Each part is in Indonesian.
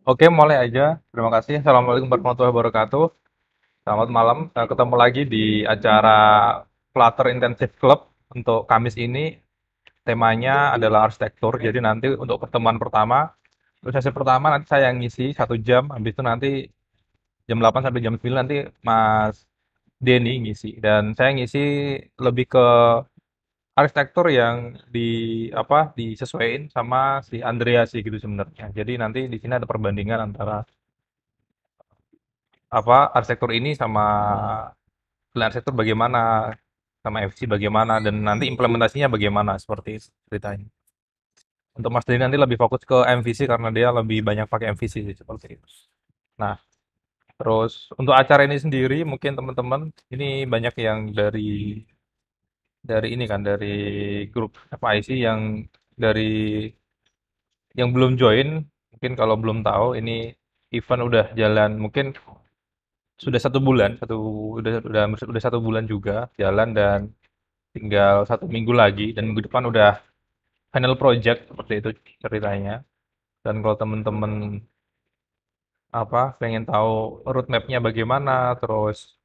Oke, mulai aja. Terima kasih. Assalamualaikum warahmatullahi wabarakatuh. Selamat malam. Ketemu lagi di acara Flutter Intensive Club untuk Kamis ini. Temanya adalah arsitektur. Jadi nanti untuk pertemuan pertama, untuk sesi pertama nanti saya yang ngisi 1 jam. Habis itu nanti jam 8 sampai jam 9 nanti Mas Denny ngisi. Dan saya ngisi lebih ke arsitektur yang disesuaikan sama si Andrea sih gitu sebenarnya. Jadi nanti di sini ada perbandingan antara arsitektur ini sama plan arsitektur bagaimana, sama FC bagaimana, dan nanti implementasinya bagaimana seperti itu ceritanya. Untuk Mas Deni nanti lebih fokus ke MVC karena dia lebih banyak pakai MVC sih, seperti itu. Nah, terus untuk acara ini sendiri mungkin teman-teman ini banyak yang dari ini kan dari grup FIC dari yang belum join. Mungkin kalau belum tahu ini event udah jalan mungkin sudah 1 bulan, udah 1 bulan juga jalan dan tinggal 1 minggu lagi dan minggu depan udah final project seperti itu ceritanya. Dan kalau temen-temen pengen tahu roadmapnya bagaimana, terus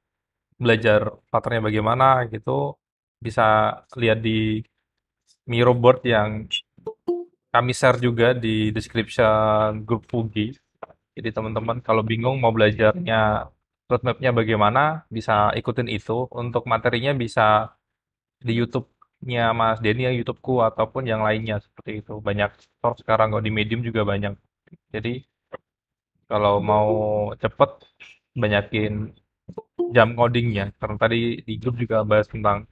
belajar patternnya bagaimana gitu, bisa lihat di Miro board yang kami share juga di description grup Fugi. Jadi teman-teman kalau bingung mau belajarnya roadmapnya bagaimana, bisa ikutin itu. Untuk materinya bisa di YouTube-nya Mas Denny, yang YouTubeku ataupun yang lainnya seperti itu. Banyak source sekarang kok di Medium juga banyak. Jadi kalau mau cepet banyakin jam codingnya. Karena tadi di grup juga bahas tentang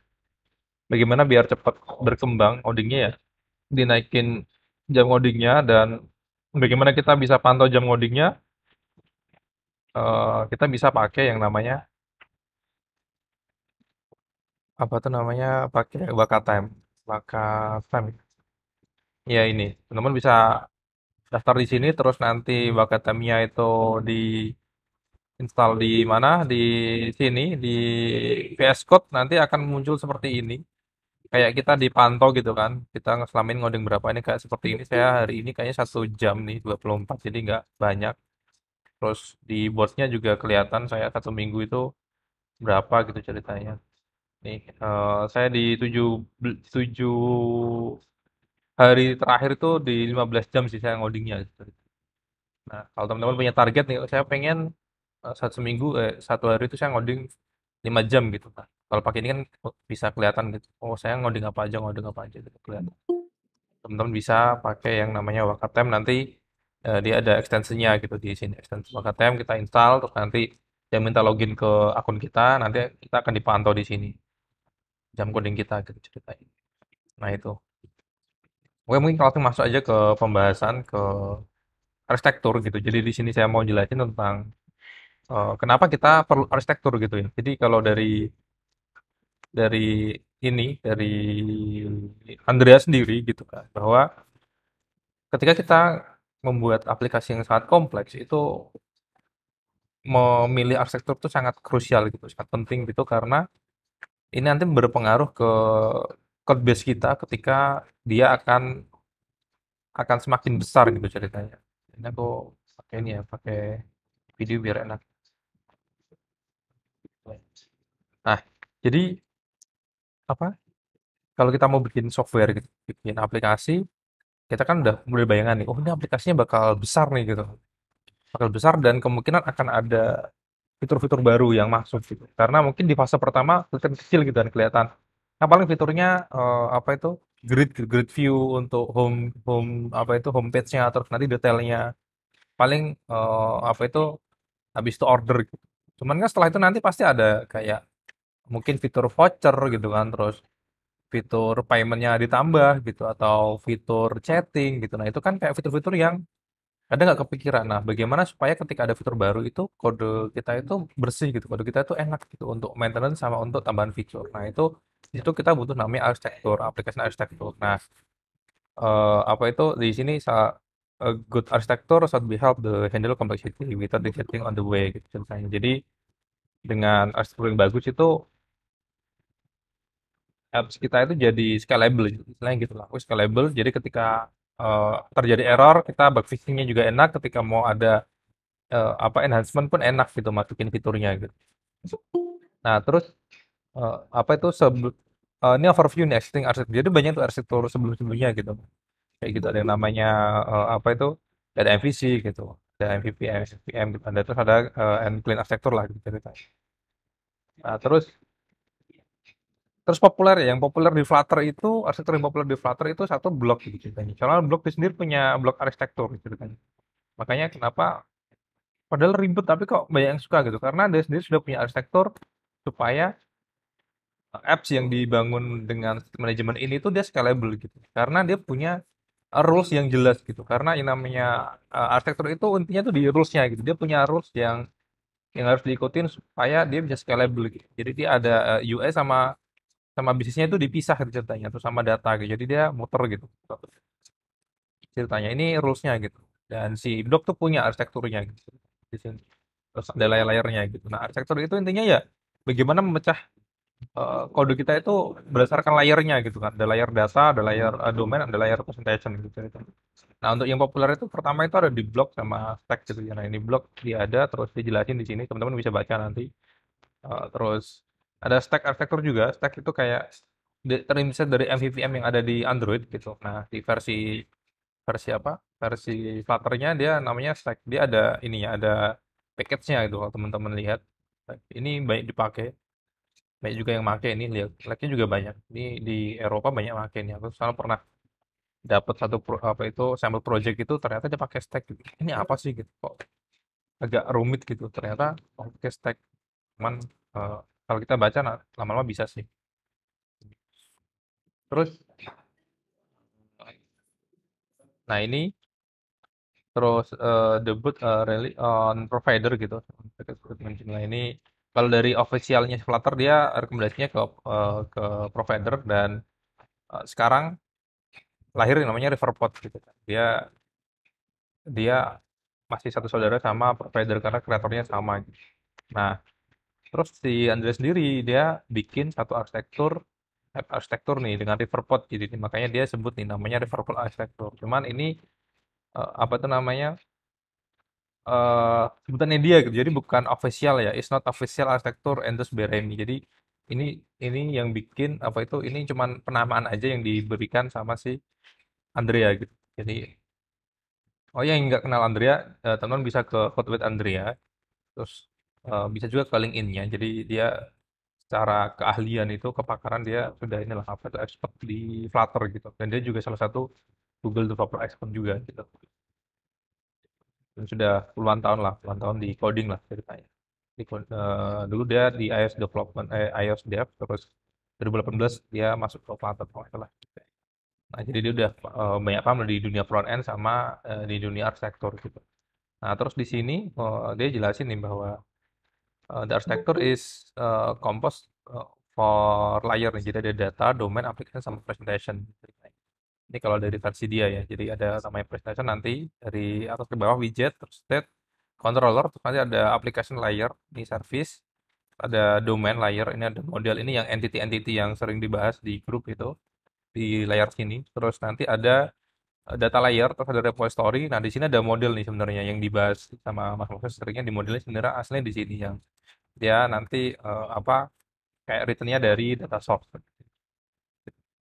bagaimana biar cepat berkembang codingnya ya. Dinaikin jam codingnya dan bagaimana kita bisa pantau jam codingnya. Kita bisa pakai yang namanya apa tuh namanya pakai Wakatime. Wakatime. Ya ini, teman-teman bisa daftar di sini terus nanti Wakatamia itu di install di mana di sini di VS Code nanti akan muncul seperti ini kayak kita dipantau gitu kan kita ngeselamain ngoding berapa ini kayak seperti ini saya hari ini kayaknya 1 jam nih 24 jadi nggak banyak terus di boardnya juga kelihatan saya 1 minggu itu berapa gitu ceritanya nih saya di 7 hari terakhir itu di 15 jam sih saya ngodingnya gitu. Nah, kalau teman-teman punya target nih, saya pengen 1 hari itu saya ngoding 5 jam gitu. Nah, kalau pakai ini kan bisa kelihatan gitu. Oh, saya ngoding apa aja gitu kelihatan. Teman-teman bisa pakai yang namanya Wakatem nanti dia ada ekstensinya gitu di sini. Ekstensi Wakatem kita install terus nanti dia minta login ke akun kita, nanti kita akan dipantau di sini jam coding kita gitu ceritanya. Nah, itu. Oke, mungkin langsung masuk aja ke pembahasan ke arsitektur gitu. Jadi di sini saya mau jelasin tentang kenapa kita perlu arsitektur gitu ya. Jadi kalau dari Andrea sendiri gitu kan, bahwa ketika kita membuat aplikasi yang sangat kompleks itu memilih arsitektur itu sangat krusial gitu, sangat penting gitu karena ini nanti berpengaruh ke code base kita ketika dia akan semakin besar gitu ceritanya. Ini aku pakai ini ya, pakai video biar enak. Nah, jadi apa? Kalau kita mau bikin software gitu, bikin aplikasi, kita kan udah mulai bayangan nih, oh ini aplikasinya bakal besar nih gitu. Bakal besar dan kemungkinan akan ada fitur-fitur baru yang masuk gitu. Karena mungkin di fase pertama fitur kecil gitu dan kelihatan. Nah, paling fiturnya grid view untuk home home home page-nya terus nanti detailnya. Paling habis itu order gitu. Cuman kan setelah itu nanti pasti ada kayak mungkin fitur voucher gitu kan, terus fitur payment-nya ditambah gitu atau fitur chatting gitu. Nah, itu kan kayak fitur-fitur yang kadang nggak kepikiran. Nah, bagaimana supaya ketika ada fitur baru itu kode kita itu bersih gitu, kode kita itu enak gitu untuk maintenance sama untuk tambahan fitur. Nah, itu kita butuh namanya arsitektur, aplikasi arsitektur. Nah, di sini a good architecture should be help the handle complexity without getting on the way gitu ceritanya. Jadi dengan arsitektur yang bagus itu apps kita itu jadi scalable gitu, istilahnya gitu lah. Oh, scalable. Jadi ketika terjadi error, kita bug fixingnya juga enak. Ketika mau ada apa enhancement pun enak gitu masukin fiturnya gitu. Nah terus apa itu ini overview nih existing arsitektur. Jadi banyak tuh arsitektur sebelum-sebelumnya gitu. Kayak gitu ada yang namanya apa itu ada MVC gitu, ada MVP, MVVM gitu. Ada terus ada clean arsitektur lah gitu ceritanya. Nah, terus populer ya, yang populer di Flutter itu, arsitektur yang populer di Flutter itu satu blok gitu ceritanya. Soalnya blok itu sendiri punya blok arsitektur gitu ceritanya. Makanya kenapa, padahal ribet tapi kok banyak yang suka gitu. Karena dia sendiri sudah punya arsitektur supaya apps yang dibangun dengan manajemen ini tuh dia scalable gitu. Karena dia punya rules yang jelas gitu. Karena yang namanya arsitektur itu intinya tuh di rulesnya gitu. Dia punya rules yang harus diikutin supaya dia bisa scalable gitu. Jadi dia ada UI sama sama bisnisnya itu dipisah gitu ceritanya tuh sama data gitu. Jadi dia muter gitu ceritanya. Ini rulesnya gitu. Dan si Block tuh punya arsitekturnya gitu di sini. Terus ada layer-layernya gitu. Nah, arsitektur itu intinya ya bagaimana memecah kode kita itu berdasarkan layernya gitu kan. Ada layer data, ada layer domain, ada layer presentation gitu ceritanya. Nah, untuk yang populer itu pertama itu ada di blog sama stack gitu ya. Nah, ini blog dia ada terus dijelasin di sini, teman-teman bisa baca nanti. Terus ada stack arsitektur juga. Stack itu kayak terinspirasi dari MVVM yang ada di Android gitu. Nah, di versi versi apa? Versi Flutter-nya dia namanya stack. Dia ada ininya, ada package-nya gitu kalau teman-teman lihat. Ini banyak dipakai, banyak juga yang pakai ini lihat. Like-nya juga banyak. Ini di Eropa banyak pakai ini. Aku salah pernah dapat satu apa itu sampel project itu ternyata dia pakai stack gitu. Ini apa sih gitu? Kok agak rumit gitu. Ternyata pakai stack. Cuman eh, kalau kita baca lama-lama bisa sih. Terus, nah ini terus debut really on provider gitu. Nah ini kalau dari officialnya Flutter dia rekomendasinya ke provider dan sekarang lahir yang namanya Riverpod gitu. Dia dia masih satu saudara sama provider karena kreatornya sama gitu. Nah, terus si Andre sendiri dia bikin satu arsitektur app arsitektur nih dengan Riverpod jadi makanya dia sebut nih namanya Riverpod arsitektur. Cuman ini apa tuh namanya sebutannya dia gitu. Jadi bukan official ya. It's not official arsitektur endorsed by Remy. Jadi ini ini yang bikin apa itu ini cuman penamaan aja yang diberikan sama si Andrea gitu. Jadi oh ya yang nggak kenal Andrea, teman-teman bisa ke Code with Andrea. Terus bisa juga ke LinkedIn-nya. Jadi dia secara keahlian itu kepakaran dia sudah inilah apa itu expert di Flutter gitu. Dan dia juga salah satu Google Developer Expert juga gitu. Dan sudah puluhan tahun di coding lah ceritanya. Dulu dia di iOS development, iOS dev, terus 2018 dia masuk ke Flutter kalau nggak salah. Nah, jadi dia udah banyak paham di dunia front end sama di dunia arsitektur gitu. Nah, terus di sini dia jelasin nih bahwa the architecture is composed for layer nih. Jadi ada data, domain, application, sama presentation. Ini kalau dari versi dia ya. Jadi ada namanya presentation nanti dari atas ke bawah widget, terus state, controller, terus nanti ada application layer, ini service, ada domain layer, ini ada model ini yang entity-entity yang sering dibahas di grup itu di layar sini. Terus nanti ada data layer, terus ada repository. Nah, di sini ada model nih sebenarnya yang dibahas sama Mas Moses seringnya di modelnya sebenarnya aslinya di sini yang dia nanti apa kayak return-nya dari data source.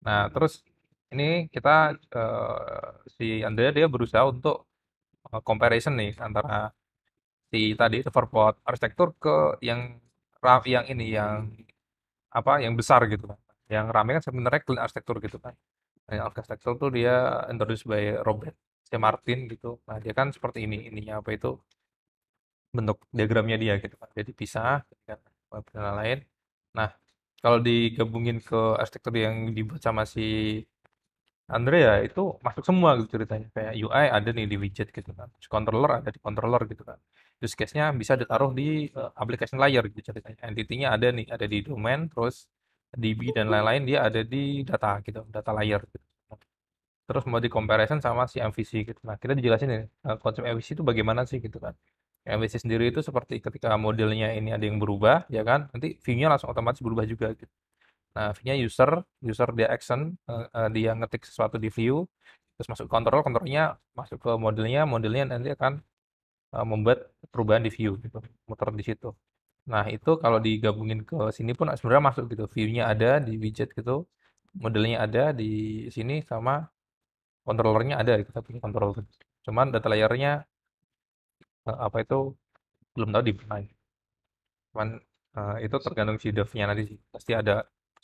Nah, terus ini kita si Andrea dia berusaha untuk comparison nih antara si tadi Everport arsitektur ke yang yang ini yang apa yang besar gitu kan. Yang rame kan sebenarnya clean arsitektur gitu kan. Nah, yang arsitektur tuh dia introduced by Robert C. Martin gitu. Nah, dia kan seperti ini ininya apa itu bentuk diagramnya dia gitu kan. Jadi pisah kan dan lain. Nah, kalau digabungin ke arsitektur yang dibuat sama si Andre ya itu masuk semua gitu ceritanya. Kayak UI ada nih di widget gitu kan. Terus controller ada di controller gitu kan. Use case-nya bisa ditaruh di application layer gitu ceritanya. Entity-nya ada nih, ada di domain, terus DB dan lain-lain dia ada di data gitu, data layer gitu. Terus mau di comparison sama si MVC gitu. Nah, kita dijelasin ya, konsep MVC itu bagaimana sih gitu kan. MVC sendiri itu seperti ketika modelnya ini ada yang berubah, ya kan, nanti view-nya langsung otomatis berubah juga gitu. Nah, view-nya user dia action, dia ngetik sesuatu di view, terus masuk ke kontrol, kontrolnya masuk ke modelnya, modelnya nanti akan membuat perubahan di view gitu, muter di situ. Nah, itu kalau digabungin ke sini pun sebenarnya masuk gitu. View-nya ada di widget gitu, modelnya ada di sini sama controllernya ada gitu, tapi kontrol. Cuman data layernya apa itu belum tahu di mana. Cuman itu tergantung si dev-nya nanti sih. Pasti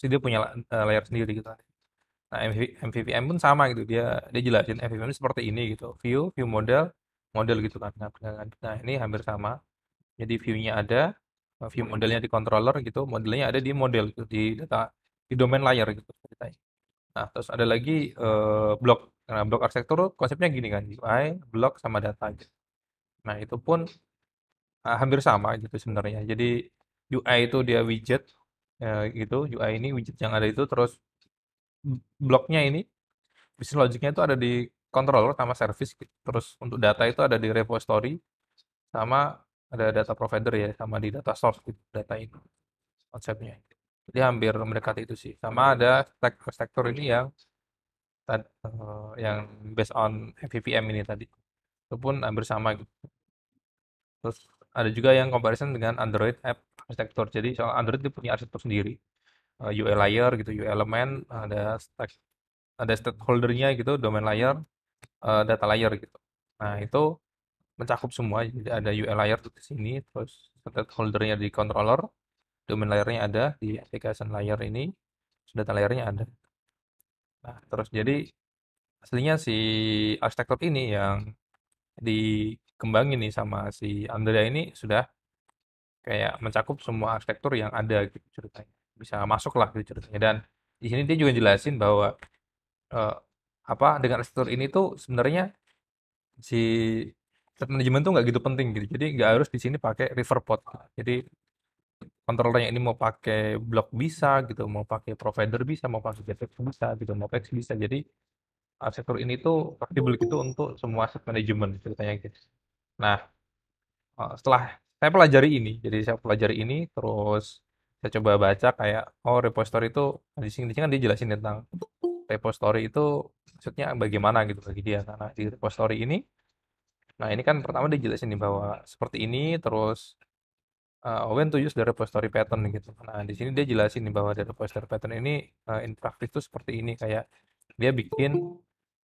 dia punya layer sendiri gitu. Nah, MVVM pun sama gitu. Dia jelasin MVVM seperti ini gitu. View, view model, model gitu kan. Nah, ini hampir sama. Jadi view-nya ada, view modelnya di controller gitu, modelnya ada di model gitu, di data di domain layer gitu ceritanya. Nah, terus ada lagi blok. Nah, blok arsitektur konsepnya gini kan, UI, blok sama data gitu. Nah, itu pun hampir sama gitu sebenarnya. Jadi UI itu dia widget gitu, UI ini widget yang ada itu terus bloknya ini business logicnya itu ada di controller sama service gitu. Terus untuk data itu ada di repository sama ada data provider ya sama di data source gitu data itu konsepnya. Jadi hampir mendekati itu sih. Sama ada struktur ini yang based on FVVM ini tadi. Itu pun hampir sama gitu. Terus ada juga yang comparison dengan Android app arsitektur. Jadi soal Android itu punya arsitektur sendiri. UI layer gitu, UI element, ada stakeholder-nya gitu, domain layer, data layer gitu. Nah, itu mencakup semua. Jadi ada UI layer tuh di sini, terus stakeholder-nya di controller, domain layer-nya ada di application layer ini, data layer-nya ada. Nah, terus jadi aslinya si arsitektur ini yang dikembangin nih sama si Andrea ini sudah kayak mencakup semua arsitektur yang ada gitu ceritanya. Bisa masuk lah gitu ceritanya. Dan di sini dia juga jelasin bahwa eh, apa dengan arsitektur ini tuh sebenarnya si set manajemen tuh nggak gitu penting gitu. Jadi nggak harus di sini pakai river pod. Jadi kontrolnya ini mau pakai blok bisa gitu, mau pakai provider bisa, mau pakai JPEG bisa gitu, mau PX bisa. Jadi arsitektur ini tuh fleksibel gitu untuk semua set manajemen ceritanya gitu. Nah, setelah saya pelajari ini, jadi saya pelajari ini, terus saya coba baca kayak, oh repository itu, di sini kan dia jelasin tentang repository itu maksudnya bagaimana gitu bagi dia. Karena di repository ini, nah ini kan pertama dia jelasin nih bahwa seperti ini, terus when to use the repository pattern gitu. Nah di sini dia jelasin nih bahwa the repository pattern ini in practice tuh seperti ini, kayak dia bikin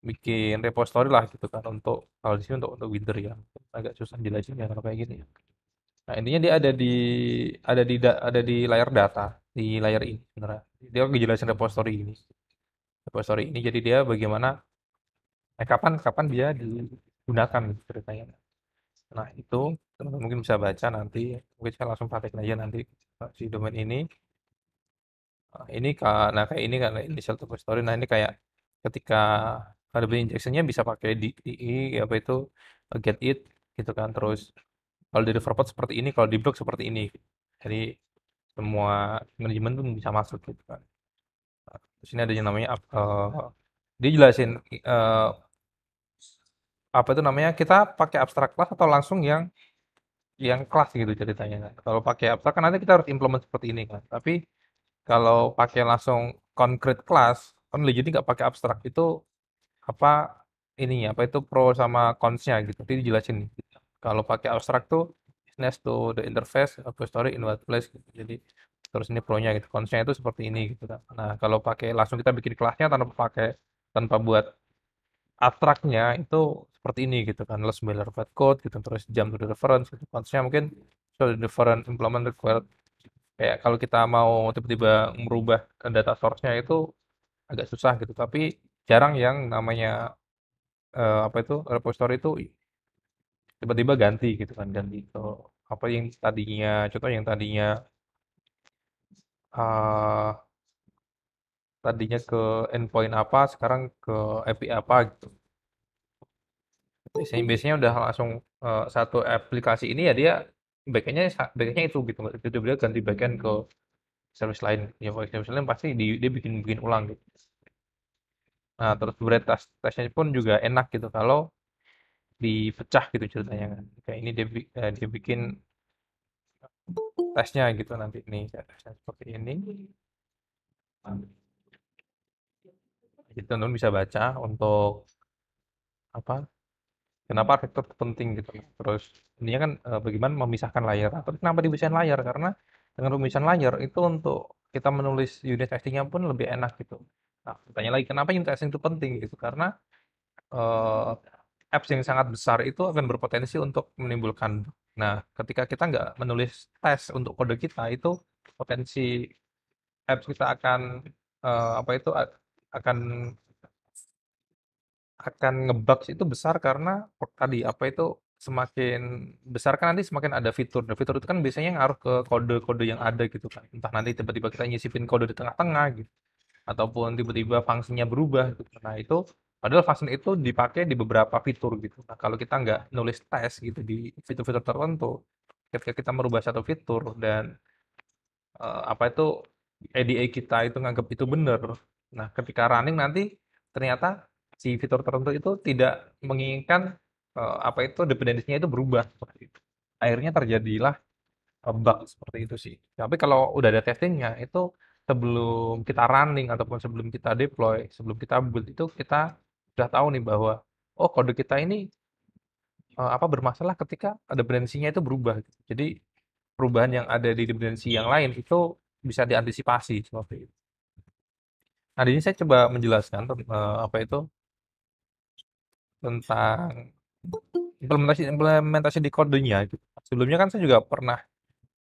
bikin repository lah gitu kan untuk kalau di sini untuk Wither ya agak susah jelasin ya kalau kayak gini. Nah, intinya dia ada di layar data, di layar ini sebenarnya. Dia ngejelasin repository ini. Repository ini jadi dia bagaimana kapan kapan dia digunakan gitu ceritanya. Nah, itu teman-teman mungkin bisa baca nanti. Mungkin saya langsung praktekin aja nanti si domain ini. Nah kayak ini kan initial repository. Nah, ini kayak ketika ada injectionnya bisa pakai di apa itu get it gitu kan. Terus kalau di Riverpod seperti ini, kalau di blog seperti ini. Jadi semua manajemen pun bisa masuk gitu kan. Terus ini ada yang namanya dia jelasin apa itu namanya kita pakai abstrak class atau langsung yang kelas gitu ceritanya kan. Kalau pakai abstrak kan nanti kita harus implement seperti ini kan. Tapi kalau pakai langsung concrete class kan jadi nggak pakai abstrak itu apa ininya apa itu pro sama cons-nya gitu. Jadi dijelasin. Kalau pakai abstrak tuh next to the interface of the story in what place gitu. Jadi terus ini pro-nya gitu. Cons-nya itu seperti ini gitu kan. Nah, kalau pakai langsung kita bikin kelasnya tanpa buat abstraknya itu seperti ini gitu kan. Let's boilerplate code gitu terus jump to the reference gitu. Cons-nya mungkin so the different implement required kayak kalau kita mau tiba-tiba merubah ke data source-nya itu agak susah gitu. Tapi jarang yang namanya apa itu repository itu tiba-tiba ganti gitu kan ganti ke apa yang tadinya contoh yang eh, tadinya ke endpoint apa sekarang ke API apa gitu biasanya udah langsung satu aplikasi ini ya dia backendnya itu gitu itu dia ganti backend ke service lain ya kalau service lain pasti dia bikin bikin ulang gitu. Nah terus berat tesnya pun juga enak gitu kalau dipecah gitu ceritanya kan kayak ini dia bikin tesnya gitu nanti nih tesnya seperti ini. Jadi teman-teman bisa baca untuk apa kenapa arsitektur itu penting gitu. Terus ini kan bagaimana memisahkan layer. Atau kenapa dibisahin layar? Karena dengan pemisahan layer itu untuk kita menulis unit testingnya pun lebih enak gitu. Nah, tanya lagi kenapa unit testing itu penting gitu? Karena eh, apps yang sangat besar itu akan berpotensi untuk menimbulkan bug. Nah, ketika kita nggak menulis tes untuk kode kita, itu potensi apps kita akan apa itu akan ngebug itu besar karena tadi apa itu semakin besar kan nanti semakin ada fitur. Nah, fitur itu kan biasanya ngaruh ke kode-kode yang ada gitu kan. Entah nanti tiba-tiba kita nyisipin kode di tengah-tengah gitu ataupun tiba-tiba fungsinya berubah gitu. Nah, itu padahal function itu dipakai di beberapa fitur gitu. Nah, kalau kita nggak nulis tes gitu di fitur-fitur tertentu, ketika kita merubah satu fitur dan apa itu ADA kita itu nganggap itu benar. Nah, ketika running nanti ternyata si fitur tertentu itu tidak menginginkan apa itu dependensinya itu berubah seperti itu. Akhirnya terjadilah bug seperti itu sih. Tapi kalau udah ada testingnya itu sebelum kita running ataupun sebelum kita deploy, sebelum kita build itu kita sudah tahu nih bahwa oh kode kita ini apa bermasalah ketika dependensinya itu berubah gitu. Jadi perubahan yang ada di dependensi yang lain itu bisa diantisipasi seperti itu. Nah, di sini saya coba menjelaskan apa itu tentang implementasi di kodenya gitu. Sebelumnya kan saya juga pernah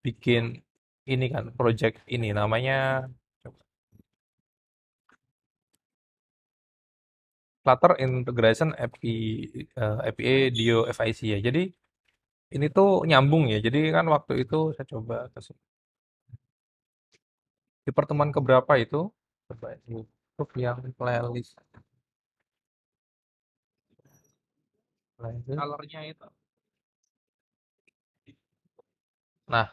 bikin ini kan project ini namanya Flutter Integration API Dio FIC ya. Jadi ini tuh nyambung ya. Jadi kan waktu itu saya coba di pertemuan keberapa itu coba YouTube yang playlist colornya itu. Nah,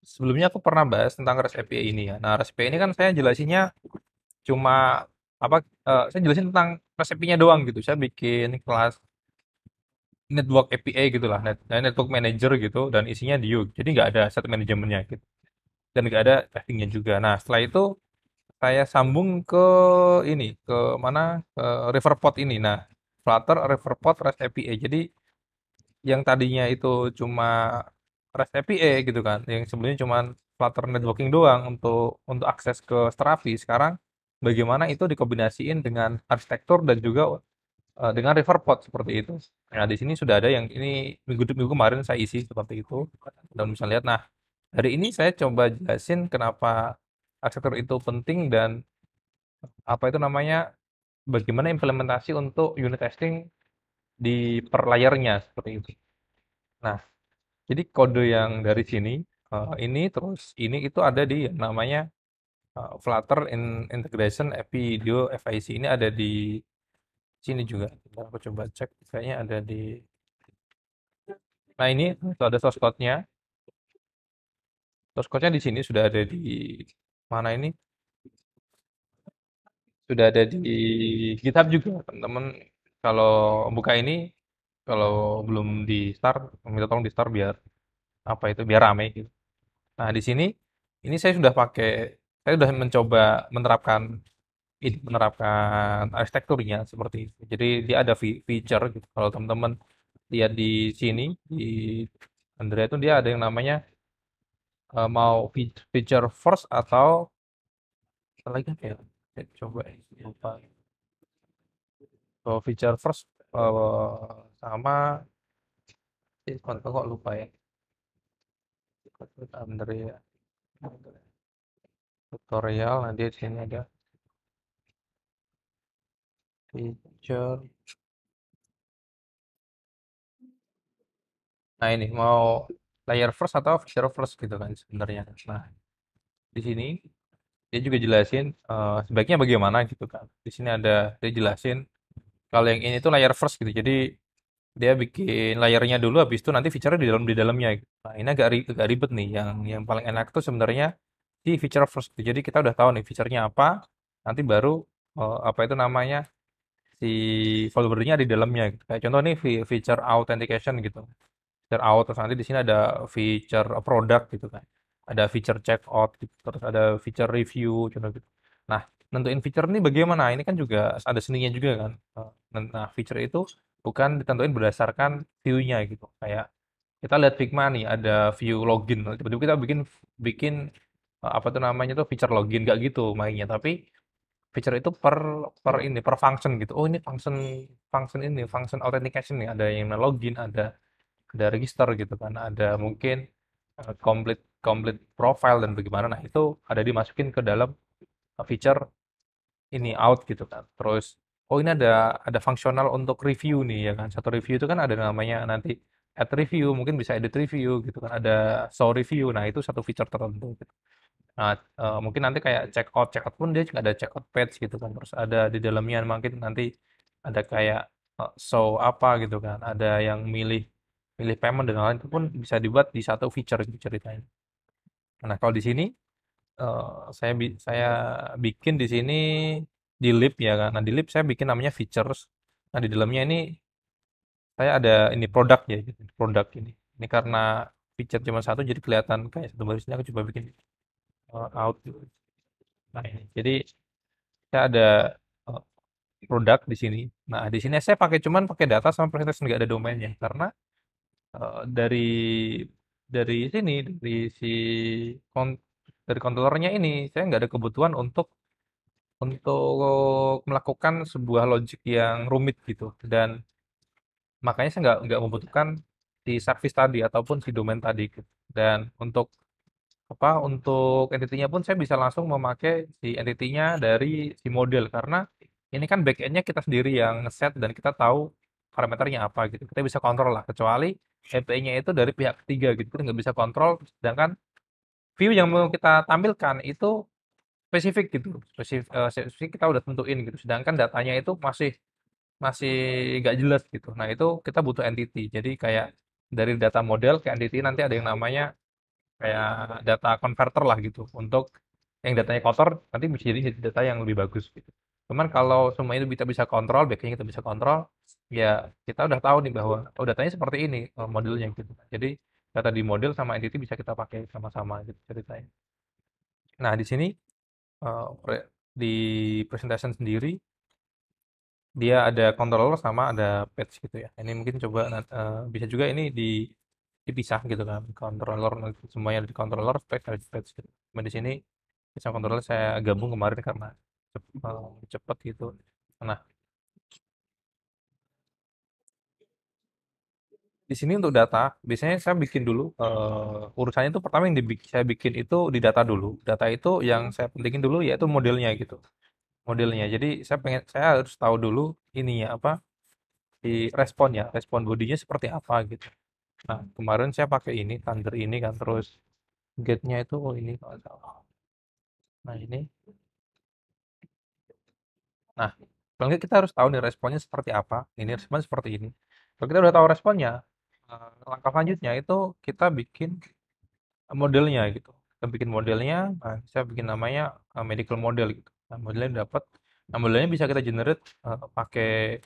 sebelumnya aku pernah bahas tentang REST API ini ya. Nah, REST API ini kan saya jelasinnya cuma apa saya jelasin tentang REST API-nya doang gitu. Saya bikin kelas network API gitu lah, network manager gitu dan isinya Dio. Jadi nggak ada set manajemennya gitu. Dan nggak ada testingnya juga. Nah, setelah itu saya sambung ke ini, ke mana? Ke Riverpod ini. Nah, Flutter, Riverpod, REST API. Jadi yang tadinya itu cuma REST API gitu kan, yang sebelumnya cuma Flutter networking doang untuk akses ke Strapi. Sekarang bagaimana itu dikombinasiin dengan arsitektur dan juga dengan Riverpod seperti itu. Nah, di sini sudah ada yang ini minggu kemarin saya isi seperti itu. Dan bisa lihat. Nah, hari ini saya coba jelasin kenapa arsitektur itu penting dan apa itu namanya bagaimana implementasi untuk unit testing di per layernya seperti itu. Nah, jadi kode yang dari sini ini terus ini itu ada di yang namanya Flutter Integration API Dio FIC ini ada di sini juga. Bentar, aku coba cek kayaknya ada di. Nah, ini itu ada source code-nya. Source code-nya di sini sudah ada di mana ini? Sudah ada di GitHub juga, teman-teman. Kalau buka ini, kalau belum di start, minta tolong di start biar apa itu biar rame gitu. Nah, di sini ini saya sudah mencoba menerapkan arsitekturnya seperti itu. Jadi dia ada feature gitu. Kalau teman-teman lihat di sini di Android itu dia ada yang namanya mau feature first atau apa lagi apa ya? Saya coba lupa. Oh, feature first sama kok lupa ya. Andrea tutorial nanti di sini ada feature. Nah, ini mau layer first atau feature first gitu kan sebenarnya. Nah, di sini dia juga jelasin sebaiknya bagaimana gitu kan. Di sini ada dia jelasin kalau yang ini tuh layer first gitu. Jadi dia bikin layernya dulu habis itu nanti feature di dalamnya gitu. Nah, ini agak ribet nih. Yang paling enak tuh sebenarnya di feature first gitu. Jadi kita udah tahu nih feature-nya apa, nanti baru apa itu namanya si foldernya di dalamnya gitu. Kayak contoh nih feature authentication gitu. Feature out terus nanti di sini ada feature product gitu kan. Ada feature checkout gitu. Terus ada feature review contoh gitu. Nah, nentuin feature ini bagaimana? Ini kan juga ada seninya juga kan. Nah, feature itu bukan ditentuin berdasarkan view-nya gitu. Kayak kita lihat Figma nih, ada view login, tiba-tiba kita bikin bikin apa tuh namanya tuh feature login, gak gitu mainnya, tapi feature itu per ini per function gitu. Oh ini function function ini function authentication nih, ada yang login, ada register gitu kan, ada mungkin complete complete profile dan bagaimana. Nah itu ada dimasukin ke dalam feature ini out gitu kan. Terus oh ini ada fungsional untuk review nih ya kan. Satu review itu kan ada namanya nanti add review, mungkin bisa edit review gitu kan. Ada show review. Nah, itu satu feature tertentu gitu. Nah, mungkin nanti kayak checkout pun dia juga ada checkout page gitu kan. Terus ada di dalamnya mungkin nanti ada kayak show apa gitu kan. Ada yang milih milih payment dan lain-lain itu pun bisa dibuat di satu feature gitu ceritanya. Nah, kalau di sini saya bikin di sini di lib ya kan. Nah, di lib saya bikin namanya features. Nah, di dalamnya ini saya ada ini produk ya, gitu. Produk ini. Ini karena feature cuma satu jadi kelihatan kayak satu baris ini aku coba bikin out gitu. Nah, ini. Jadi saya ada eh, produk di sini. Nah, di sini saya cuman pakai data sama presentasi nggak ada domainnya karena dari sini si kon- dari controllernya ini saya nggak ada kebutuhan untuk melakukan sebuah logic yang rumit gitu dan makanya saya nggak membutuhkan si service tadi ataupun si domain tadi gitu. Dan untuk entity-nya pun saya bisa langsung memakai si entity-nya dari si model karena ini kan backend-nya kita sendiri yang ngeset dan kita tahu parameternya apa gitu. Kita bisa kontrol lah kecuali API-nya itu dari pihak ketiga gitu kita nggak bisa kontrol sedangkan view yang mau kita tampilkan itu spesifik gitu spesifik kita udah tentuin gitu sedangkan datanya itu masih masih nggak jelas gitu. Nah, itu kita butuh entity. Jadi kayak dari data model ke entity nanti ada yang namanya kayak data converter lah gitu. Untuk yang datanya kotor nanti bisa jadi data yang lebih bagus gitu. Cuman kalau semua itu kita bisa kontrol, backend kita bisa kontrol, ya kita udah tahu nih bahwa oh datanya seperti ini modelnya gitu. Jadi data di model sama entity bisa kita pakai sama-sama gitu ceritanya. Nah, di sini di presentation sendiri dia ada controller sama ada patch gitu ya. Ini mungkin coba bisa juga ini dipisah gitu kan. Controller semuanya ada di controller, patch ada di patch gitu. Cuma di sini bisa controller saya gabung kemarin karena cepet gitu. Nah, di sini untuk data, biasanya saya bikin dulu urusannya itu pertama yang saya bikin itu di data dulu. Data itu yang saya pentingin dulu yaitu modelnya gitu. Modelnya. Jadi saya harus tahu dulu ininya apa di responnya, respon bodinya seperti apa gitu. Nah, kemarin saya pakai ini, Thunder ini kan, terus gate-nya itu oh ini kalau nggak salah. Nah, ini. Nah, kalau nggak kita harus tahu nih responnya seperti apa. Ini respon seperti ini. Kalau kita udah tahu responnya, langkah selanjutnya itu kita bikin modelnya gitu. Kita bikin modelnya, nah, saya bikin namanya medical model gitu. Nah, modelnya dapat. Nah, modelnya bisa kita generate pakai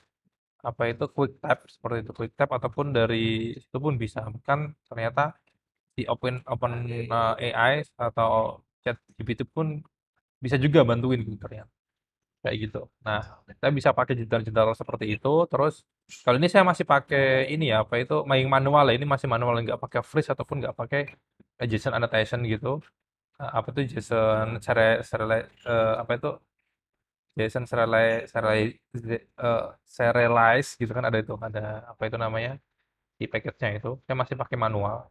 apa itu quick tab seperti itu quick tab ataupun dari situ pun bisa. Kan ternyata di open open AI atau chat GPT pun bisa juga bantuin gitu ternyata kayak gitu. Nah, kita bisa pakai jendal-jendal seperti itu. Terus kalau ini saya masih pakai ini ya apa itu main manual ya. Ini masih manual nggak pakai freeze ataupun nggak pakai JSON annotation gitu. Apa itu JSON apa itu JSON serialize gitu kan ada itu ada apa itu namanya di package-nya itu. Saya masih pakai manual.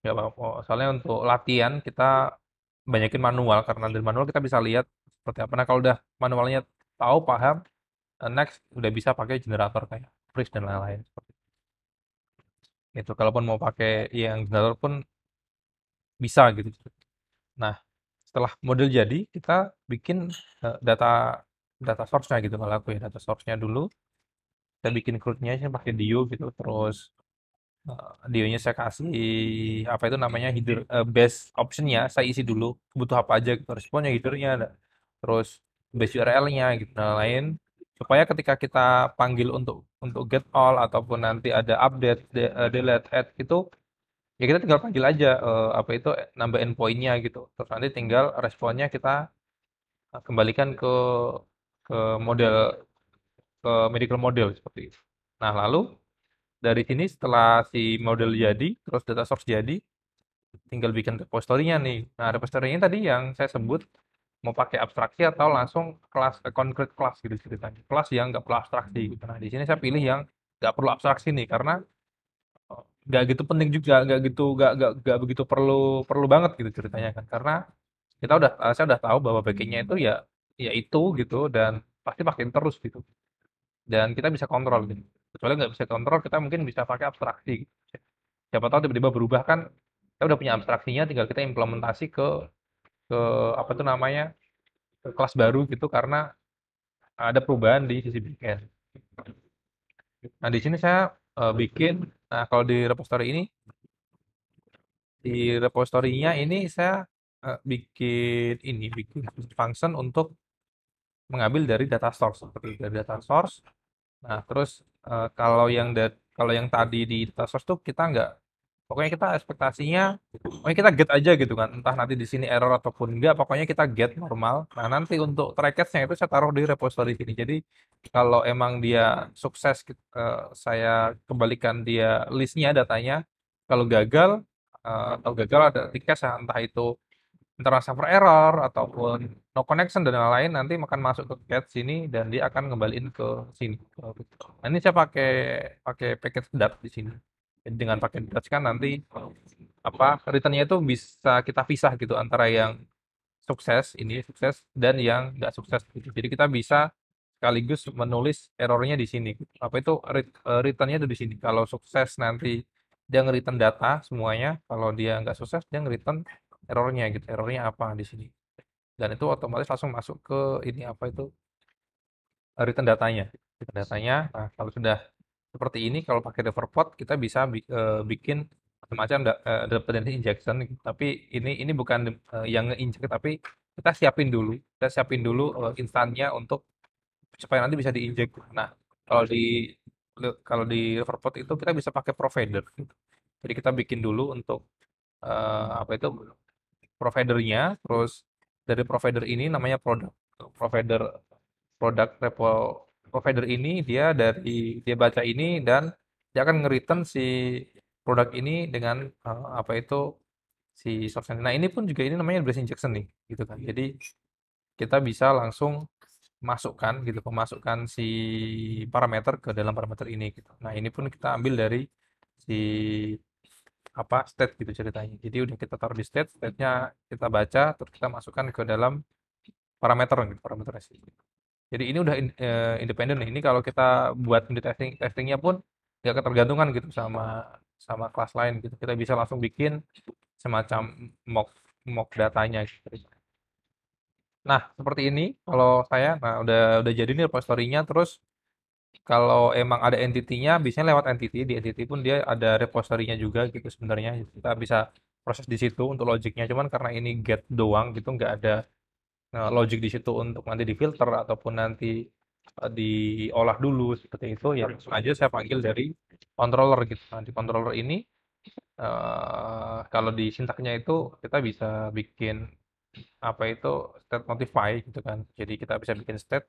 Nggak apa-apa. Soalnya untuk latihan kita banyakin manual karena dari manual kita bisa lihat seperti apa. Nah, kalau udah manualnya tahu, paham, next udah bisa pakai generator kayak Freeze dan lain-lain seperti itu. Kalaupun mau pakai yang generator pun bisa gitu. Nah, setelah model jadi, kita bikin data data source-nya gitu kalau aku ya. Data source-nya dulu, kita bikin CRUD-nya pakai Dio gitu. Terus Dionya saya kasih apa itu namanya base optionnya saya isi dulu butuh apa aja gitu responnya headernya terus base URL-nya gitu dan lain supaya ketika kita panggil untuk get all ataupun nanti ada update delete add itu ya kita tinggal panggil aja apa itu nambah endpoint-nya gitu terus nanti tinggal responnya kita kembalikan ke model ke medical model seperti itu. Nah, lalu dari sini setelah si model jadi, terus data source jadi, tinggal bikin repository-nya nih. Nah, repository-nya tadi yang saya sebut mau pakai abstraksi atau langsung kelas concrete kelas gitu ceritanya. Kelas yang nggak perlu abstraksi gitu. Nah, di sini saya pilih yang nggak perlu abstraksi nih karena nggak gitu penting juga, nggak begitu perlu perlu banget gitu ceritanya kan. Karena saya udah tahu bahwa backendnya itu ya itu gitu dan pasti pakai terus gitu. Dan kita bisa kontrol gitu. Kecuali nggak bisa kontrol, kita mungkin bisa pakai abstraksi gitu. Siapa tahu tiba-tiba berubah kan, kita udah punya abstraksinya, tinggal kita implementasi ke apa tuh namanya, ke kelas baru gitu karena ada perubahan di sisi backend. Nah, di sini saya bikin, nah kalau di repositorinya ini saya bikin function untuk mengambil dari data source, seperti dari data source. Nah, terus kalau yang tadi di data source tuh kita nggak, pokoknya kita ekspektasinya, pokoknya kita get aja gitu kan. Entah nanti di sini error ataupun enggak, pokoknya kita get normal. Nah, nanti untuk trackage-nya itu saya taruh di repository sini. Jadi kalau emang dia sukses, saya kembalikan dia listnya datanya. Kalau gagal atau gagal ada tiket, entah itu internal server error ataupun no connection dan lain-lain, nanti akan masuk ke cache sini dan dia akan ngembaliin ke sini. Nah, ini saya pakai pakai package dat di sini. Jadi dengan pakai dat kan nanti apa returnnya itu bisa kita pisah gitu antara yang sukses dan yang nggak sukses gitu. Jadi kita bisa sekaligus menulis errornya di sini. Apa itu returnnya itu di sini. Kalau sukses nanti dia nge-return data semuanya. Kalau dia nggak sukses dia nge-return errornya gitu. Errornya apa di sini. Dan itu otomatis langsung masuk ke ini apa itu return datanya. Return datanya. Nah, kalau sudah seperti ini, kalau pakai Deverpod kita bisa bikin macam-macam dependency injection gitu. Tapi ini bukan yang nge-inject, tapi kita siapin dulu instannya untuk supaya nanti bisa diinjek. Nah, kalau di kalau di Liverpool itu kita bisa pakai provider gitu. Jadi kita bikin dulu untuk apa itu providernya, terus dari provider ini namanya produk provider produk repo provider ini dia baca ini dan dia akan nge-return si produk ini dengan apa itu si source. Nah, ini pun juga ini namanya blast injection nih, gitu kan. Jadi kita bisa langsung memasukkan si parameter ke dalam parameter ini gitu. Nah, ini pun kita ambil dari si apa state gitu ceritanya. Jadi udah kita taruh di state-nya kita baca, terus kita masukkan ke dalam parameter gitu, parameter sih. Jadi ini udah independen nih. Ini kalau kita buat unit testingnya pun nggak ketergantungan gitu sama sama kelas lain gitu. Kita bisa langsung bikin semacam mock mock datanya gitu. Nah, seperti ini kalau saya, nah udah jadi nih repository-nya, terus kalau emang ada entity-nya, biasanya lewat entity, di entity pun dia ada repository-nya juga gitu sebenarnya. Kita bisa proses di situ untuk logiknya, cuman karena ini get doang gitu, nggak ada logic di situ untuk nanti difilter ataupun nanti diolah dulu seperti itu, ya langsung aja saya panggil dari controller gitu. Nah, di controller ini kalau di sintaknya itu kita bisa bikin apa itu state notify gitu kan. Jadi kita bisa bikin state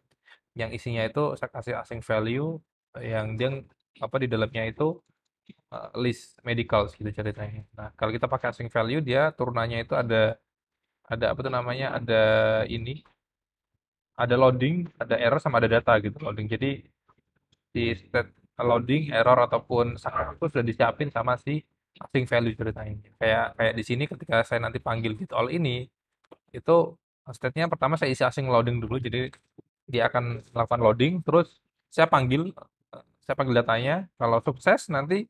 yang isinya itu saya kasih async value yang dia apa di dalamnya itu list medical gitu ceritanya. Nah, kalau kita pakai async value dia turunannya itu ada apa tuh namanya? Ini ada loading, ada error sama ada data gitu loading. Jadi di state loading, error ataupun success itu sudah disiapin sama si async value ceritanya. Kayak kayak di sini ketika saya nanti panggil get all ini itu state-nya pertama saya isi async loading dulu, jadi dia akan melakukan loading, terus saya panggil saya panggil datanya, kalau sukses nanti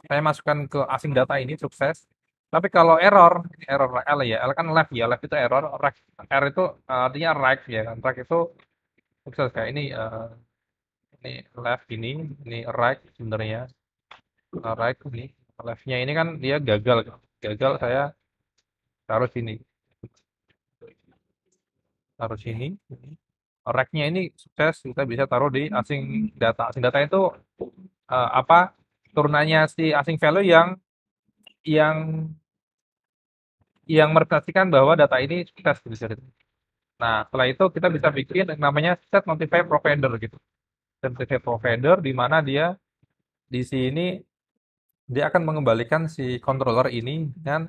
saya masukkan ke async data ini sukses. Tapi kalau error L ya, L kan left ya, left itu error, R itu artinya right ya kan, right itu sukses kayak ini left ini right sebenarnya. Right ini leftnya ini kan dia gagal, gagal saya taruh sini, taruh sini. Rack-nya ini sukses, kita bisa taruh di async data. Async data itu apa turunannya si async value yang yang merepresentasikan bahwa data ini sukses gitu ceritanya. Nah, setelah itu kita bisa bikin yang namanya set notify provider gitu. certificate provider di mana dia di sini dia akan mengembalikan si controller ini dengan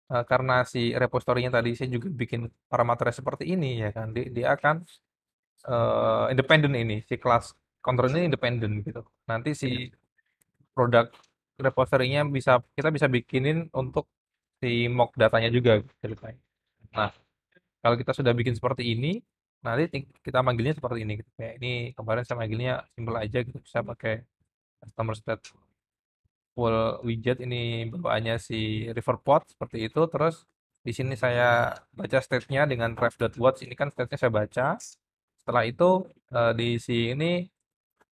karena si repositorinya tadi saya juga bikin parameternya seperti ini ya kan dia akan independen ini si kelas controller ini independen gitu. Nanti si produk repositorinya kita bisa bikinin untuk si mock datanya juga ceritanya. Nah, kalau kita sudah bikin seperti ini, nanti kita manggilnya seperti ini gitu. Kayak ini kemarin saya manggilnya simple aja gitu. Bisa pakai customer state full widget ini bawaannya si Riverpod seperti itu. Terus di sini saya baca state-nya dengan ref.watch. Ini kan state-nya saya baca. Setelah itu di sini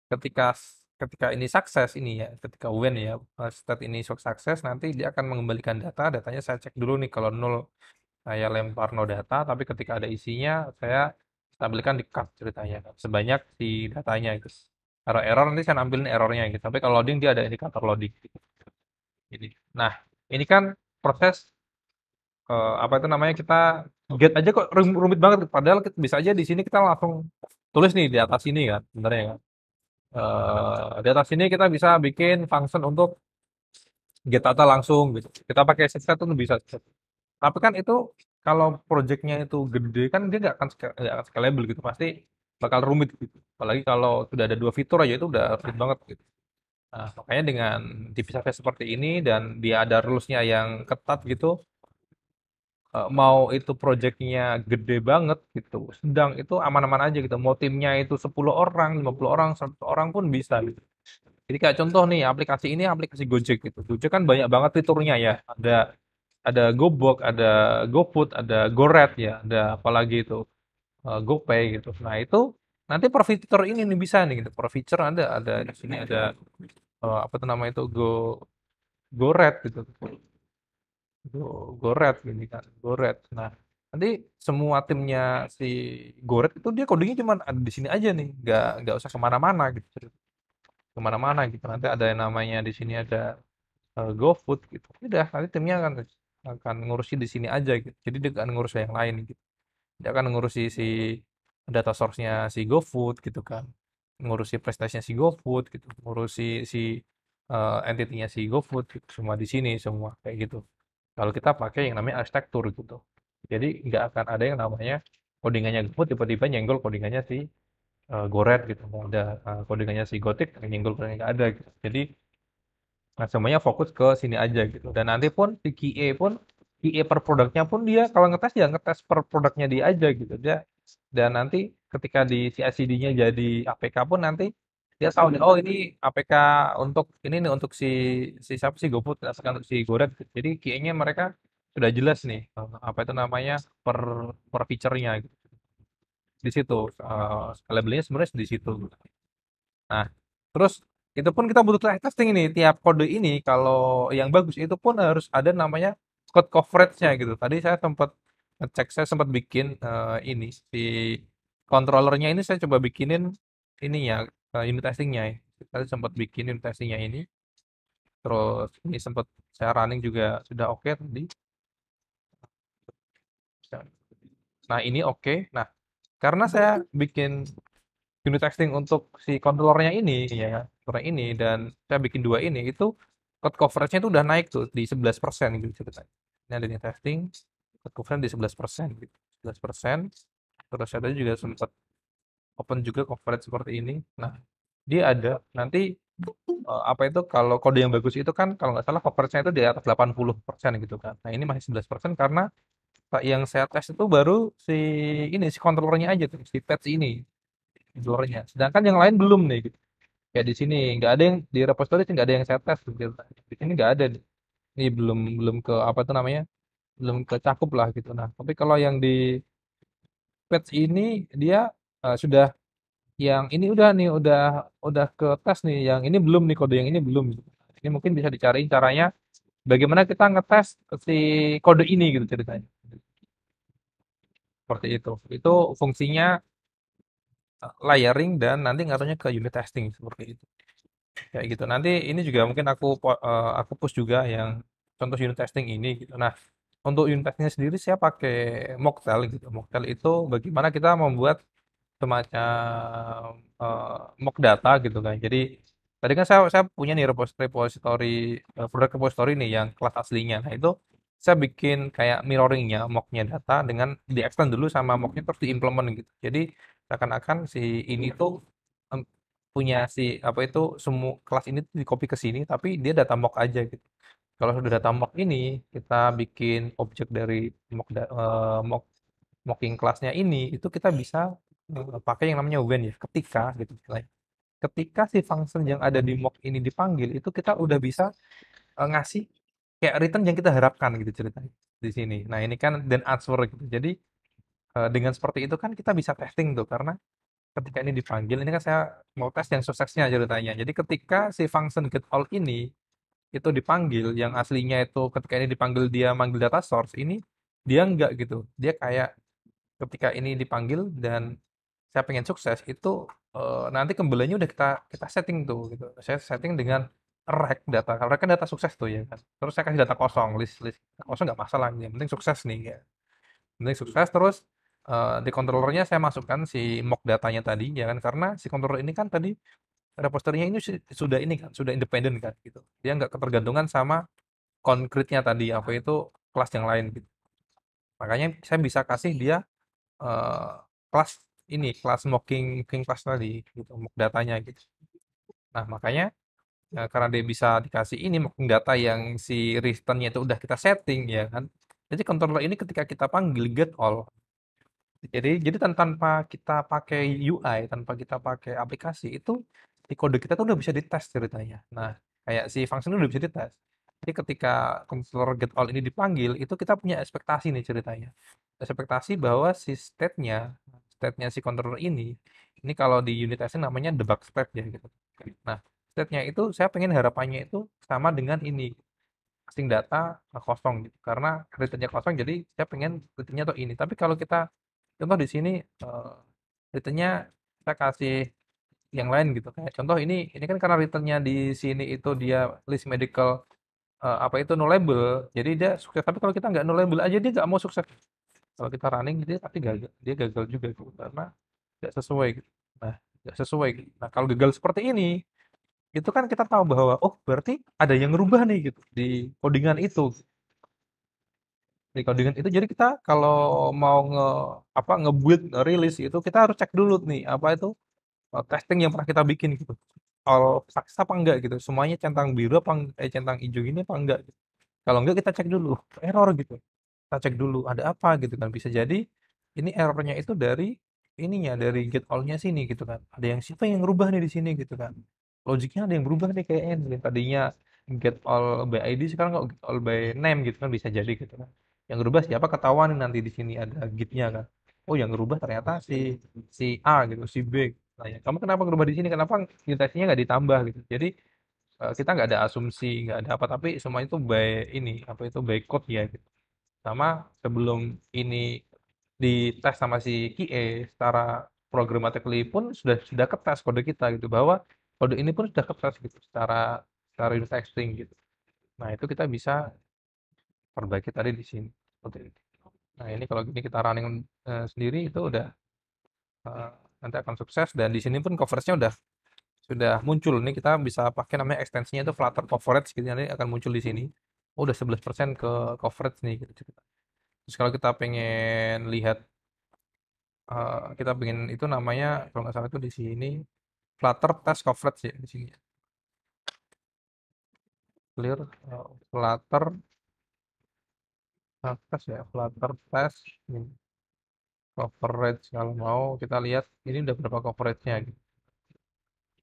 ketika ketika ini sukses ini ya, ketika when ya state ini sukses nanti dia akan mengembalikan datanya saya cek dulu nih kalau nol saya lempar no data, tapi ketika ada isinya saya tampilkan di cut ceritanya sebanyak si datanya gitu. Kalau error nanti saya nampilin errornya gitu. Tapi kalau loading dia ada indikator loading. Ini. Nah, ini kan proses apa itu namanya kita get aja kok rumit banget. Padahal bisa aja di sini kita langsung tulis nih di atas ini kan, sebenarnya kan. Di atas ini kita bisa bikin function untuk get data langsung gitu. Kita pakai set itu bisa. Tapi kan itu kalau projectnya itu gede kan dia nggak akan scalable gitu. Pasti bakal rumit gitu. Apalagi kalau sudah ada dua fitur aja itu udah rumit banget gitu. Nah, makanya dengan dipisahkan seperti ini dan dia ada rules-nya yang ketat gitu, mau itu projectnya gede banget gitu, sedang itu aman-aman aja gitu. Mau timnya itu 10 orang, 50 orang, 100 orang pun bisa gitu. Jadi kayak contoh nih, aplikasi ini aplikasi Gojek gitu. Gojek kan banyak banget fiturnya ya. Ada GoBox, ada GoFood, ada GoRed ya, ada apalagi itu GoPay gitu. Nah, itu nanti per fitur ini nih bisa nih gitu. Per feature ada di sini ada apa tuh namanya itu GoRed gitu. GoRed gini kan, GoRed. Nah, nanti semua timnya si GoRed itu dia codingnya cuma ada di sini aja nih, nggak usah kemana-mana gitu, kemana-mana gitu. Nanti ada yang namanya di sini ada GoFood gitu. Udah, nanti timnya akan ngurusin di sini aja gitu. Jadi dia akan ngurus yang lain gitu. Dia akan ngurusi si data source-nya si GoFood gitu kan. Ngurusi prestasinya si GoFood gitu. Ngurusi si entity-nya si GoFood gitu. Semua di sini semua kayak gitu. Kalau kita pakai yang namanya arsitektur gitu. Jadi nggak akan ada yang namanya codingannya GoFood tiba-tiba nyenggol codingannya si Goret gitu. Mau ada codingannya si Gotik nyenggol codingannya nggak ada gitu. Jadi nah, semuanya fokus ke sini aja gitu. Dan nanti pun si QA pun QA per produknya pun dia kalau ngetes ya ngetes per produknya dia aja gitu. Dan nanti ketika di CI/CD-nya jadi APK pun nanti dia tahu nih, oh ini APK untuk ini nih untuk si siapa sih GoFood untuk si Goret. Jadi QA-nya mereka sudah jelas nih apa itu namanya per per feature-nya gitu. Di situ scalability-nya sebenarnya di situ. Nah, terus itu pun kita butuh testing ini. Tiap kode ini kalau yang bagus itu pun harus ada namanya code coverage-nya gitu. Tadi saya sempat ngecek, saya sempat bikin ini si controllernya ini saya coba bikinin ini ya unit testingnya. Tadi sempat bikin unit testingnya ini. Terus ini sempat saya running juga sudah oke tadi. Nah ini oke. Nah karena saya bikin unit testing untuk si controllernya ini ya controller ini dan saya bikin dua ini itu code coveragenya itu udah naik tuh di 11% gitu ceritanya. Ini ada unit testing code coverage di 11% gitu. 11%. Terus ada juga sempat open juga coverage seperti ini. Nah, dia ada nanti apa itu kalau kode yang bagus itu kan kalau nggak salah coveragenya itu di atas 80% gitu kan. Nah, ini masih 11% karena yang saya tes itu baru si controllernya aja tuh, si patch ini controllernya. Sedangkan yang lain belum nih gitu. Kayak di sini nggak ada yang di repository sih nggak ada yang saya tes gitu. Di sini nggak ada nih. Ini belum belum ke apa tuh namanya? Belum kecakup lah gitu. Nah, tapi kalau yang di patch ini dia sudah yang ini udah nih udah ke tes nih. Yang ini belum nih kode yang ini belum. Ini mungkin bisa dicariin caranya bagaimana kita ngetes si kode ini gitu ceritanya. Seperti itu. Itu fungsinya layering dan nanti ngaruhnya ke unit testing seperti itu. Kayak gitu. Nanti ini juga mungkin aku push juga yang contoh unit testing ini gitu. Nah, untuk unit testingnya sendiri saya pakai Mocktail gitu. Mocktail itu bagaimana kita membuat semacam mock data gitu kan. Jadi tadi kan saya punya nih repository product repository nih yang kelas aslinya. Nah itu saya bikin kayak mirroringnya mocknya data dengan di extend dulu sama mocknya terus diimplement gitu. Jadi seakan-akan si ini tuh em, punya si apa itu semua kelas ini tuh di copy ke sini tapi dia data mock aja gitu. Kalau sudah data mock ini kita bikin objek dari mock mocking kelasnya ini itu kita bisa pakai yang namanya when ya ketika gitu ketika si function yang ada di mock ini dipanggil itu kita udah bisa ngasih kayak return yang kita harapkan gitu ceritanya di sini. Nah ini kan then answer gitu. Jadi dengan seperti itu kan kita bisa testing tuh karena ketika ini dipanggil ini kan saya mau tes yang suksesnya ceritanya. Jadi ketika si function get all ini itu dipanggil yang aslinya itu ketika ini dipanggil dia manggil data source ini dia enggak gitu. Dia kayak ketika ini dipanggil dan saya pengen sukses itu nanti kembalinya udah kita kita setting tuh gitu. Saya setting dengan rek data. Kalau rek kan data sukses tuh ya kan. Terus saya kasih data kosong, list kosong nggak masalah. Yang penting sukses nih ya. Yang penting sukses terus di controllernya saya masukkan si mock datanya tadi ya kan karena si controller ini kan tadi repositorynya ini sudah ini kan sudah independen kan gitu. Dia nggak ketergantungan sama konkretnya tadi apa itu kelas yang lain gitu. Makanya saya bisa kasih dia eh, kelas ini kelas mocking class tadi gitu mock datanya gitu. Nah makanya karena dia bisa dikasih ini mocking data yang si returnnya itu udah kita setting ya kan. Jadi controller ini ketika kita panggil get all jadi tanpa kita pakai UI, tanpa kita pakai aplikasi itu di kode kita tuh udah bisa dites ceritanya. Nah, kayak si function udah bisa dites. Jadi ketika controller get all ini dipanggil, itu kita punya ekspektasi nih ceritanya. Ekspektasi bahwa si state-nya si controller ini kalau di unit testing namanya debug state ya gitu. Nah, state-nya itu saya pengen harapannya itu sama dengan ini casing data kosong gitu. Karena returnnya kosong, jadi saya pengen returnnya tuh ini. Tapi kalau kita contoh di sini returnnya kita kasih yang lain gitu. Kayak contoh ini kan karena returnnya di sini itu dia list medical apa itu no label, jadi dia sukses. Tapi kalau kita nggak no label aja dia nggak mau sukses. Kalau kita running dia pasti gagal, dia gagal juga gitu karena nggak sesuai gitu. Nah, nggak sesuai gitu. Nah, kalau gagal seperti ini, itu kan kita tahu bahwa oh berarti ada yang ngerubah nih gitu di codingan itu di codingan itu jadi kita kalau mau apa nge-build rilis itu kita harus cek dulu nih apa itu testing yang pernah kita bikin gitu all sukses apa enggak gitu semuanya centang biru apa centang hijau ini apa enggak gitu. Kalau enggak kita cek dulu error gitu kita cek dulu ada apa gitu kan bisa jadi ini errornya itu dari ininya dari get all-nya sini gitu kan ada yang siapa yang ngerubah nih di sini gitu kan logiknya ada yang berubah nih kayaknya dari tadinya get all by ID sekarang kok get all by name gitu kan bisa jadi gitu kan yang ngerubah siapa ketahuan nih nanti di sini ada gitnya kan oh yang ngerubah ternyata si si A gitu si B. Nah, ya, kamu kenapa ngerubah di sini kenapa utilitasnya nggak ditambah gitu jadi kita nggak ada asumsi nggak ada apa tapi semua itu by ini apa itu by code ya gitu. Sama sebelum ini dites sama si QA secara programmatically pun sudah ketes kode kita gitu bahwa kode ini pun sudah ketes gitu secara unit testing gitu. Nah, itu kita bisa perbaiki tadi di sini seperti itu. Nah, ini kalau gini kita running sendiri itu udah eh, nanti akan sukses dan di sini pun coveragenya sudah muncul. Nih kita bisa pakai namanya ekstensinya itu Flutter Coverage gitu nanti akan muncul di sini. Oh, udah 11% ke coverage nih gitu. Terus kalau kita pengen lihat kita pengen itu namanya kalau nggak salah itu di sini Flutter Test Coverage ya di sini. Clear Flutter test ya Flutter Test ini, coverage kalau mau kita lihat ini udah berapa coveragenya gitu.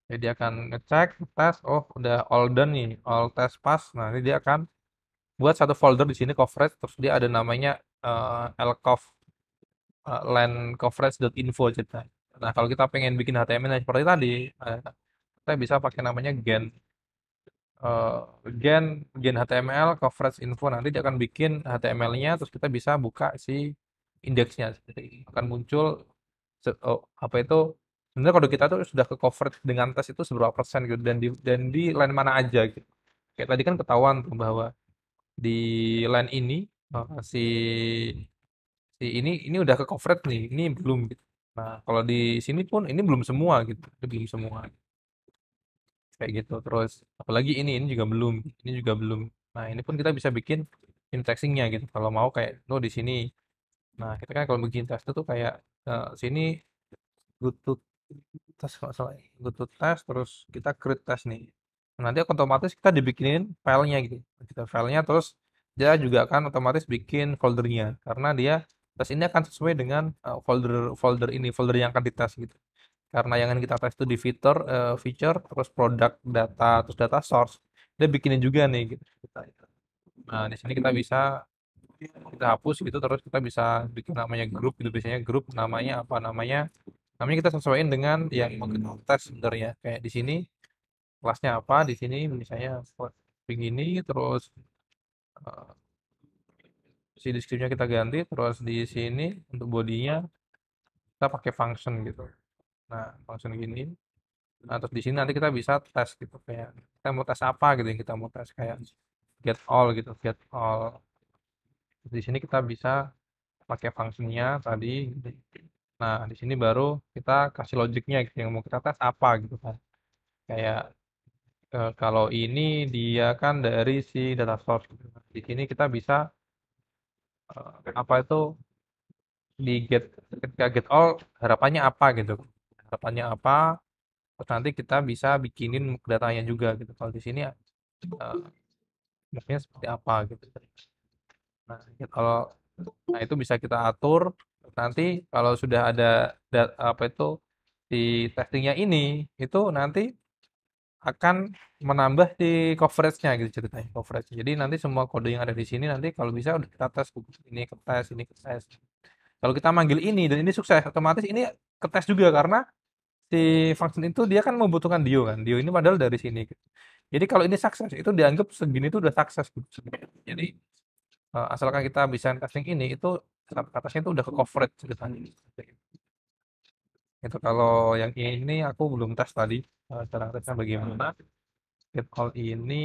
Jadi dia akan ngecek tes oh udah all done nih all test pass. Nah, ini dia akan buat satu folder di sini coverage terus dia ada namanya lcov line coverage.info cerita. Nah, kalau kita pengen bikin HTML yang seperti tadi, kita bisa pakai namanya eh, gen gen HTML coverage info nanti dia akan bikin HTML-nya terus kita bisa buka si indeksnya seperti ini. Akan muncul apa itu sebenarnya kode kita tuh sudah ke coverage dengan tes itu seberapa persen gitu dan di line mana aja gitu. Kayak tadi kan ketahuan tuh bahwa di line ini si si ini udah ke coverage nih, ini belum gitu. Nah, kalau di sini pun ini belum semua gitu, ini belum semua kayak gitu. Terus apalagi ini juga belum. Nah, ini pun kita bisa bikin indexingnya gitu. Kalau mau kayak lo di sini. Nah, kita kan kalau bikin test itu kayak sini good to test kalau nggak salah, good to test terus kita create test nih. Nah, nanti otomatis kita dibikinin filenya gitu. Kita filenya terus dia juga akan otomatis bikin foldernya karena dia tes ini akan sesuai dengan folder folder ini folder yang akan dites gitu. Karena yang akan kita tes itu di feature terus product data terus data source dia bikinin juga nih gitu. Nah, di sini kita hapus gitu terus kita bisa bikin namanya grup gitu, biasanya grup namanya apa namanya namanya kita sesuaiin dengan yang mau kita tes sebenarnya. Kayak di sini kelasnya apa, di sini misalnya begini terus eh, si deskripsinya kita ganti terus di sini untuk bodinya kita pakai function gitu. Nah, function gini. Nah, terus di sini nanti kita bisa tes gitu kayak kita mau tes apa gitu yang kita mau tes kayak get all gitu, get all. Terus di sini kita bisa pakai fungsinya tadi gitu. Nah, di sini baru kita kasih logiknya gitu yang mau kita tes apa gitu kan. Kayak kalau ini dia kan dari si data source gitu. Di sini kita bisa apa itu di get ketika get all harapannya apa gitu. Harapannya apa? Terus nanti kita bisa bikinin datanya juga gitu. Kalau di sini mungkin seperti apa gitu. Nah, kalau nah itu bisa kita atur nanti kalau sudah ada apa itu di testingnya ini itu nanti akan menambah di coveragenya gitu ceritanya coverage. Jadi nanti semua kode yang ada di sini nanti kalau bisa udah kita tes ini ke tes ini ke tes. Kalau kita manggil ini dan ini sukses otomatis ini ke tes juga karena si function itu dia kan membutuhkan dio kan. Dio ini padahal dari sini gitu. Jadi kalau ini sukses itu dianggap segini itu udah sukses gitu. Jadi asalkan kita bisa testing ini itu atasnya itu udah ke coverage ceritanya. Itu kalau yang ini aku belum tes tadi cara tesnya bagaimana. Get all ini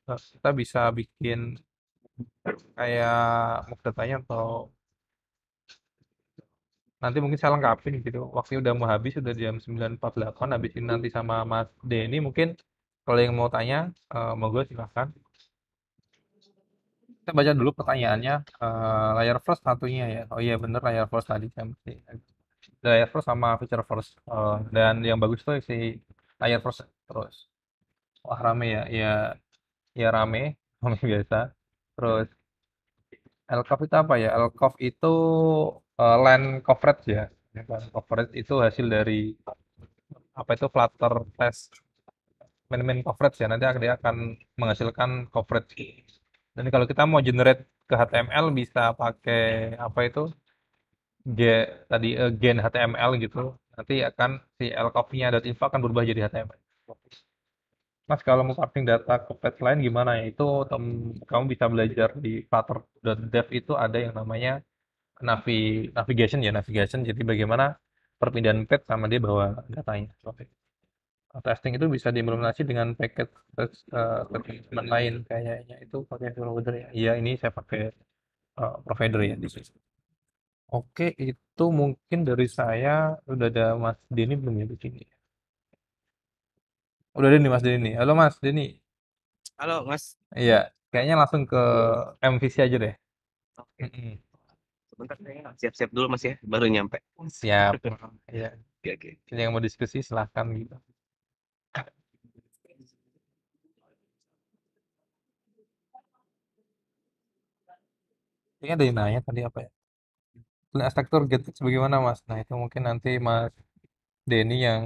kita bisa bikin kayak mock datanya atau nanti mungkin saya lengkapin gitu. Waktunya udah mau habis, udah jam 9.48 habis ini nanti sama Mas Denny mungkin kalau yang mau tanya monggo silahkan. Kita baca dulu pertanyaannya. Layar first satunya ya. Oh iya bener layar first tadi saya mesti. Layar first sama feature first. Dan yang bagus tuh si layar first terus. Wah rame ya. Ya ya rame, rame biasa. Terus LCOV itu apa ya? LCOV itu land coverage ya. Land coverage itu hasil dari apa itu Flutter test main coverage ya. Nanti dia akan menghasilkan coverage. Dan kalau kita mau generate ke HTML bisa pakai apa itu G tadi gen HTML gitu. Nanti akan si lcov-nya .info akan berubah jadi HTML. Mas kalau mau parsing data ke page lain gimana ya? Itu kamu bisa belajar di flutter.dev itu ada yang namanya navigation ya navigation. Jadi bagaimana perpindahan page sama dia bawa datanya. Oke. Testing itu bisa diimplementasi dengan paket teman lain kayaknya itu pakai provider ya. Iya ini saya pakai provider ya di sini. Oke, itu mungkin dari saya udah ada Mas Denny belum ya di sini? Udah ada nih Mas Denny. Halo Mas Denny. Halo Mas, Iya, kayaknya langsung ke MVC aja deh. oke, Mm-mm. sebentar saya siap-siap dulu Mas ya, baru nyampe. Siap. Iya, Oke, oke. ini yang mau diskusi silahkan gitu. Ini ada yang nanya tadi apa ya? Arsitektur GTX bagaimana Mas? Nah itu mungkin nanti Mas Denny yang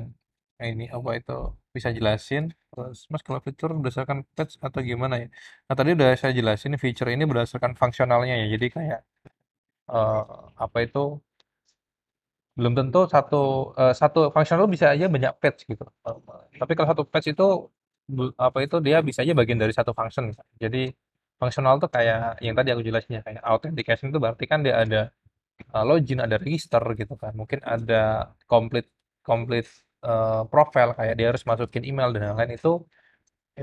ini apa itu bisa jelasin. Terus Mas kalau fitur berdasarkan patch atau gimana ya? Nah tadi udah saya jelasin feature ini berdasarkan fungsionalnya ya. Jadi kayak eh, apa itu belum tentu satu fungsional bisa aja banyak patch gitu. Tapi kalau satu patch itu apa itu dia bisa aja bagian dari satu function. Jadi fungsional tuh kayak yang tadi aku jelasinnya kayak authentication itu berarti kan dia ada login, ada register gitu kan. Mungkin ada complete complete profile kayak dia harus masukin email dan lain-lain itu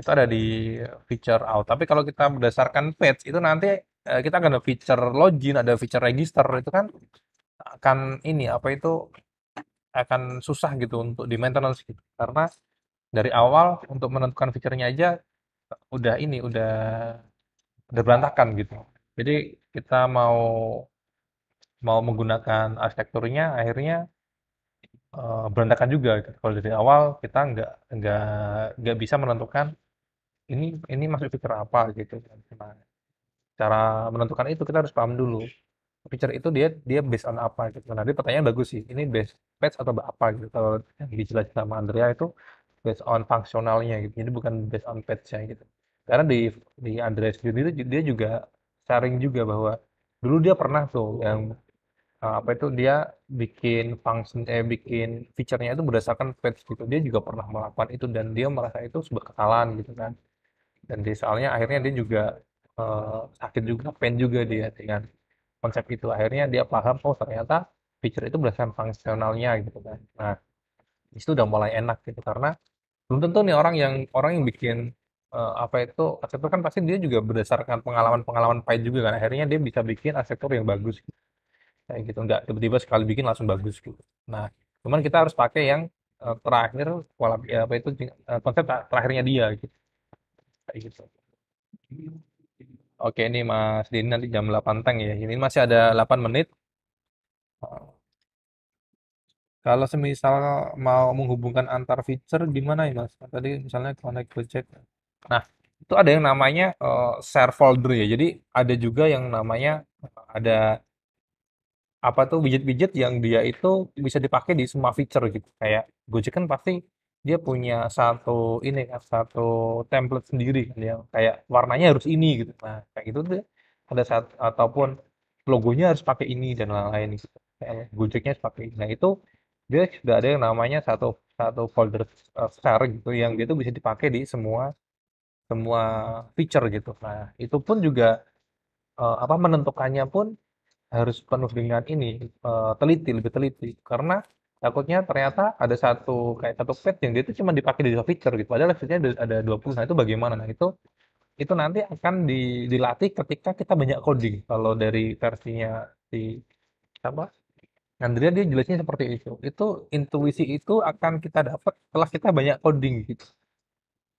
ada di feature out. Tapi kalau kita berdasarkan page itu nanti kita akan ada feature login, ada feature register itu kan akan ini apa itu akan susah gitu untuk di maintenance gitu. Karena dari awal untuk menentukan fiturnya aja udah ini udah berantakan gitu. Jadi kita mau mau menggunakan arsitekturnya akhirnya berantakan juga gitu. Kalau dari awal kita nggak bisa menentukan ini masuk fitur apa gitu. Nah, cara menentukan itu kita harus paham dulu. Feature itu dia dia based on apa gitu. Nah, dia pertanyaan bagus sih. Ini based patch atau apa gitu. Kalau yang dijelasin sama Andrea itu based on fungsionalnya gitu. Jadi bukan based on patch-nya gitu. Karena di Andrea sendiri itu dia juga sharing juga bahwa dulu dia pernah tuh yang apa itu dia bikin feature-nya itu berdasarkan patch gitu. Dia juga pernah melakukan itu dan dia merasa itu sebuah kesalahan gitu kan. Dan dia soalnya akhirnya dia juga sakit juga, pain juga dia dengan konsep itu. Akhirnya dia paham, oh ternyata feature itu berdasarkan fungsionalnya gitu kan. Nah, itu udah mulai enak gitu karena belum tentu nih orang yang bikin apa itu arsitektur kan pasti dia juga berdasarkan pengalaman-pengalaman pahit juga kan. Akhirnya dia bisa bikin arsitektur yang bagus gitu. Kayak gitu. Nggak tiba-tiba sekali bikin langsung bagus gitu. Nah, cuman kita harus pakai yang terakhir ya, apa itu konsep terakhirnya dia gitu. Kayak gitu. Oke, ini Mas Dini nanti jam 8 teng ya. Ini masih ada 8 menit. Kalau semisal mau menghubungkan antar feature gimana ya Mas? Tadi misalnya connect project. Nah, itu ada yang namanya share folder ya. Jadi ada juga yang namanya ada apa tuh widget-widget yang dia itu bisa dipakai di semua feature gitu. Kayak Gojek kan pasti dia punya satu ini kan satu template sendiri kan yang kayak warnanya harus ini gitu. Nah, kayak gitu tuh ada saat ataupun logonya harus pakai ini dan lain-lain gitu. Kayak Gojeknya harus pakai ini. Nah, itu dia sudah ada yang namanya satu satu folder share gitu yang dia tuh bisa dipakai di semua semua feature gitu. Nah, itu pun juga apa menentukannya pun harus penuh dengan ini teliti lebih teliti karena takutnya ternyata ada kayak satu pet yang dia itu cuma dipakai di dua feature gitu padahal feature-nya ada 20. Nah itu bagaimana, nah itu nanti akan dilatih ketika kita banyak coding. Kalau dari versinya di apa Andrea dia jelasnya seperti itu intuisi itu akan kita dapat setelah kita banyak coding gitu.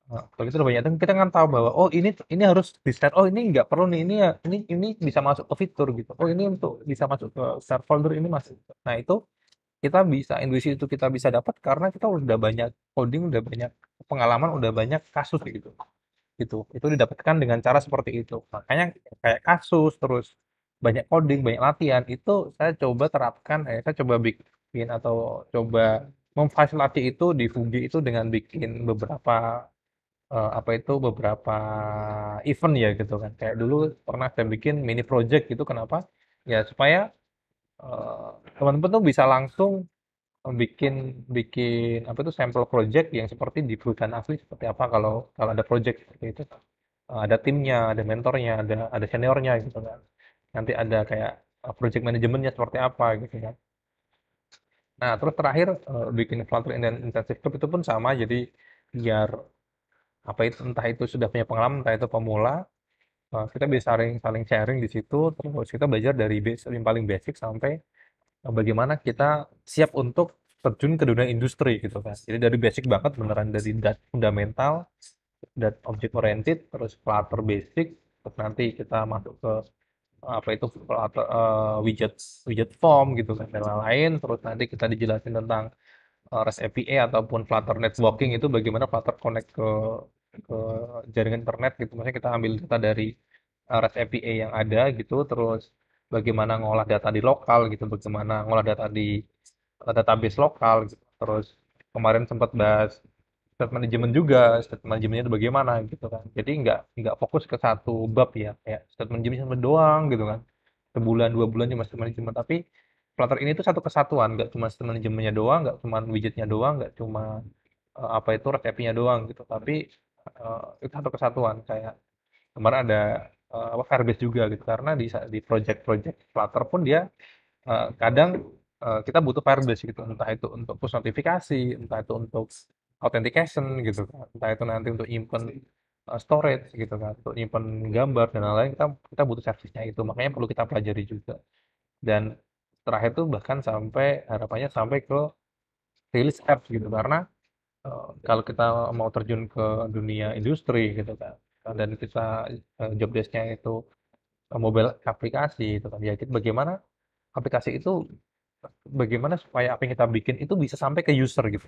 Nah, kalau kita udah banyak kita kan tahu bahwa oh ini harus di set, oh ini nggak perlu nih, ini ya ini bisa masuk ke fitur gitu, oh ini untuk bisa masuk ke share folder ini masuk. Nah itu kita bisa intuisi itu kita bisa dapat karena kita udah banyak coding, udah banyak pengalaman, udah banyak kasus gitu. Itu didapatkan dengan cara seperti itu. Makanya kayak kasus terus banyak coding, banyak latihan itu saya coba terapkan, saya coba bikin atau coba memfasilitasi itu di Fugi itu dengan bikin beberapa apa itu beberapa event ya gitu kan. Kayak dulu pernah saya bikin mini project gitu. Kenapa? Ya supaya eh, teman-teman tuh bisa langsung bikin bikin apa itu sampel project yang seperti di perusahaan asli seperti apa kalau kalau ada project seperti itu. Ada timnya, ada mentornya, ada seniornya gitu kan. Nanti ada kayak project manajemennya seperti apa gitu kan. Nah, terus terakhir bikin Flutter Intensive Club itu pun sama, jadi biar apa itu entah itu sudah punya pengalaman, entah itu pemula, kita bisa saling saling sharing di situ, terus kita belajar dari yang paling basic sampai bagaimana kita siap untuk terjun ke dunia industri gitu kan. Jadi dari basic banget beneran dari fundamental, dan object oriented, terus Flutter basic, terus nanti kita masuk ke apa itu Flutter, widget widget form gitu kan dan lain-lain, terus nanti kita dijelasin tentang REST API ataupun Flutter networking itu bagaimana Flutter connect ke jaringan internet gitu. Maksudnya kita ambil data dari REST API yang ada gitu, terus bagaimana ngolah data di lokal gitu, bagaimana ngolah data di database lokal gitu. Terus kemarin sempat bahas state management juga, state manajemennya itu bagaimana gitu kan. Jadi nggak fokus ke satu bab ya, kayak state management doang gitu kan. Sebulan 2 bulan cuma state management, tapi Flutter ini tuh satu kesatuan, nggak cuma sistem manajemennya doang, nggak cuma widgetnya doang, nggak cuma apa itu REST API-nya doang gitu, tapi itu satu kesatuan. Kayak kemarin ada apa Firebase juga gitu, karena di project-project Flutter pun dia kadang kita butuh Firebase gitu, entah itu untuk push notifikasi, entah itu untuk authentication gitu kan, entah itu nanti untuk nyimpen storage gitu kan, untuk nyimpen gambar dan lain-lain kita butuh servisnya itu, makanya perlu kita pelajari juga. Dan terakhir tuh bahkan sampai harapannya sampai ke rilis apps gitu karena kalau kita mau terjun ke dunia industri gitu kan dan kita job desk-nya itu mobile aplikasi gitu kan ya bagaimana aplikasi itu bagaimana supaya apa yang kita bikin itu bisa sampai ke user gitu.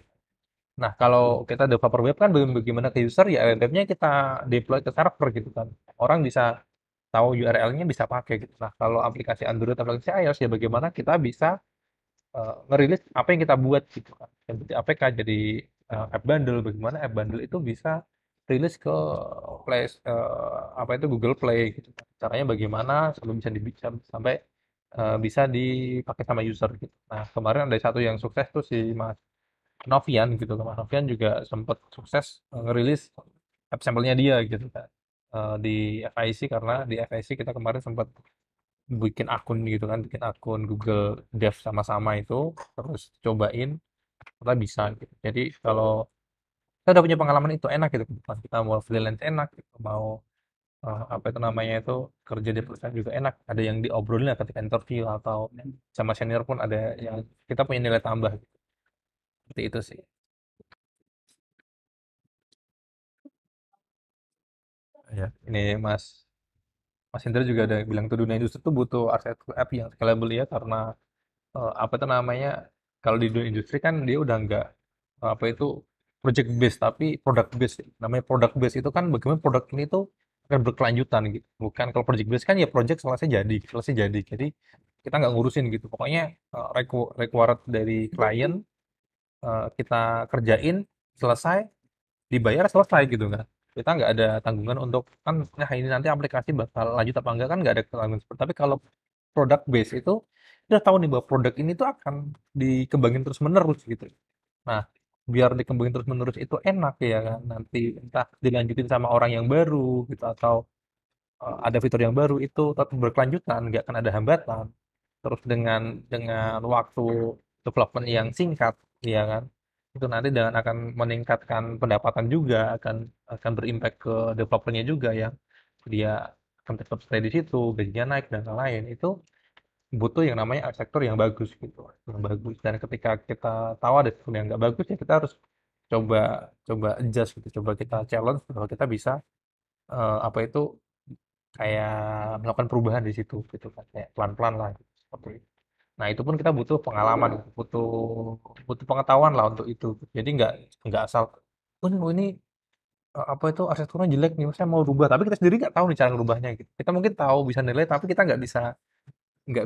Nah, kalau kita developer web kan bagaimana ke user ya webnya kita deploy ke server gitu kan. Orang bisa tahu URL-nya bisa pakai gitu. Nah, kalau aplikasi Android, aplikasi iOS ya bagaimana kita bisa ngerilis apa yang kita buat gitu kan. Yang seperti APK jadi app bundle, bagaimana app bundle itu bisa rilis ke apa itu Google Play gitu kan. Caranya bagaimana sampai bisa sampai bisa dipakai sama user gitu. Nah, kemarin ada satu yang sukses tuh si Mas Novian gitu kan. Mas Novian juga sempat sukses ngerilis app sampelnya dia gitu kan. Di FIC karena di FIC kita kemarin sempat bikin akun gitu kan, bikin akun Google Dev sama-sama itu, terus cobain, ternyata bisa gitu. Jadi kalau kita udah punya pengalaman itu enak gitu, pas kita mau freelance enak, gitu. Mau apa itu namanya itu kerja di perusahaan juga enak. Ada yang diobrolin lah ketika interview atau sama senior pun ada yang kita punya nilai tambah. Gitu. Seperti itu sih. Ya, ini Mas Indra juga ada bilang tuh dunia industri tuh butuh arsitektur app yang scalable ya karena apa itu namanya kalau di dunia industri kan dia udah nggak apa itu project based tapi product based namanya product based itu kan bagaimana produk ini tuh akan berkelanjutan gitu bukan kalau project based kan ya project selesai jadi kita nggak ngurusin gitu pokoknya required dari klien kita kerjain selesai dibayar selesai gitu kan kita nggak ada tanggungan untuk kan nah ini nanti aplikasi bakal lanjut apa enggak kan nggak ada tanggungan seperti tapi kalau product base itu udah tahu nih bahwa produk ini tuh akan dikembangin terus menerus gitu nah biar dikembangin terus menerus itu enak ya kan nanti entah dilanjutin sama orang yang baru gitu atau ada fitur yang baru itu tetap berkelanjutan nggak akan ada hambatan terus dengan waktu development yang singkat ya kan itu nanti dan akan meningkatkan pendapatan juga akan berimpact ke developernya juga ya dia akan tetap stay di situ gajinya naik dan lain-lain itu butuh yang namanya arsitektur yang bagus gitu yang bagus dan ketika kita tahu ada fitur yang nggak bagus ya kita harus coba coba adjust gitu coba kita challenge bahwa kita bisa apa itu kayak melakukan perubahan di situ gitu kan kayak pelan-pelan lah gitu. Seperti itu. Nah, itu pun kita butuh pengalaman, butuh butuh pengetahuan lah untuk itu. Jadi nggak asal, oh ini apa itu arsitekturnya jelek nih, saya mau rubah. Tapi kita sendiri nggak tahu nih cara ngerubahnya gitu. Kita mungkin tahu bisa nilai, tapi kita nggak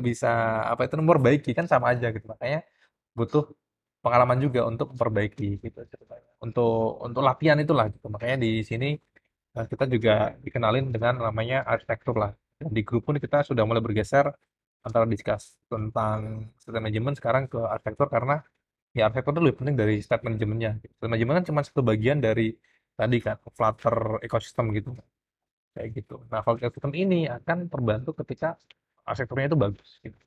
bisa apa itu memperbaiki kan sama aja gitu. Makanya butuh pengalaman juga untuk memperbaiki gitu ceritanya. Untuk latihan itulah gitu. Makanya di sini kita juga dikenalin dengan namanya arsitektur lah. Dan di grup pun kita sudah mulai bergeser antara discuss tentang state management sekarang ke arsitektur karena ya arsitektur itu lebih penting dari state manajemennya. State management kan cuma satu bagian dari tadi kan Flutter ekosistem gitu kayak gitu. Nah, kalau ekosistem ini akan terbantu ketika arsitekturnya itu bagus gitu.